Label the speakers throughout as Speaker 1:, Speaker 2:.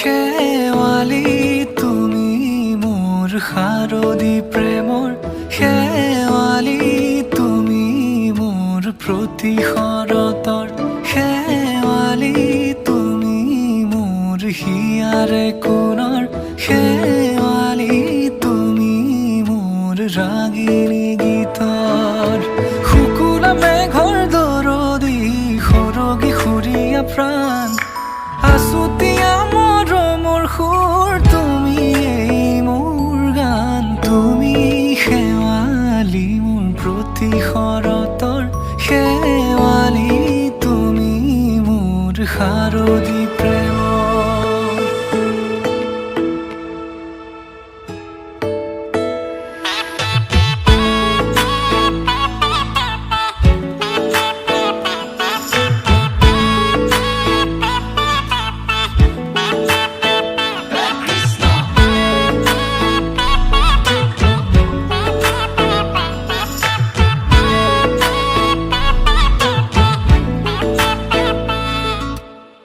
Speaker 1: শেৱালি তুমি মোৰ শাৰদী প্ৰেমৰ শেৱালি তুমি মোৰ প্ৰতি শৰতৰ শেৱালি তুমি মোৰ হিয়াৰে কোণৰ শেৱালি তুমি মোৰ ৰাগিনী গীতৰ শুকুলা মেঘৰ দৰদি সৰগী সুৰীয়া প্ৰাণ আছুতীয়া মৰমৰ সুৰ তুমি এই মোৰ গান তুমি শেৱালি মোৰ প্ৰতি শৰতৰ শেৱালি তুমি মোৰ শাৰদী প্ৰেমৰ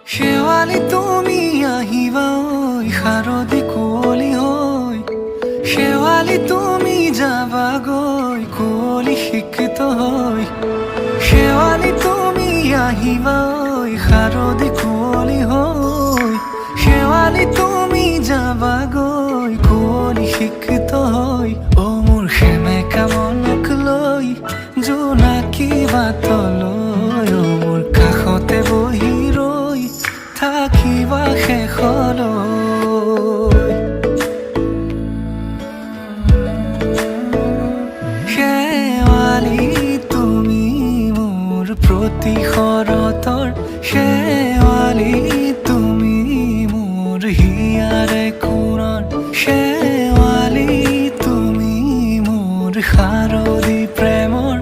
Speaker 1: শেৱালি তুমি আহিবা ঐ শাৰদী কুঁৱলী হৈ শেৱালি তুমি যাবাগৈ কুঁৱলী শিক্ষিত হৈ শেৱালি তুমি আহিবা ঐ শাৰদী কুঁৱলী হৈ শেৱালি তুমি যাবাগৈ কুঁৱলী শিক্ষিত হৈ অ মোৰ সেমেকা মনক লৈ জোনাকী বাটলৈ অ মোৰ কাষতে বহি ৰৈ থাকিবা শেষলৈ শেৱালি তুমি মোৰ প্ৰতি শৰতৰ শেৱালি তুমি মোৰ হিয়াৰে কোণৰ শেৱালি তুমি মোৰ শাৰদী প্ৰেমৰ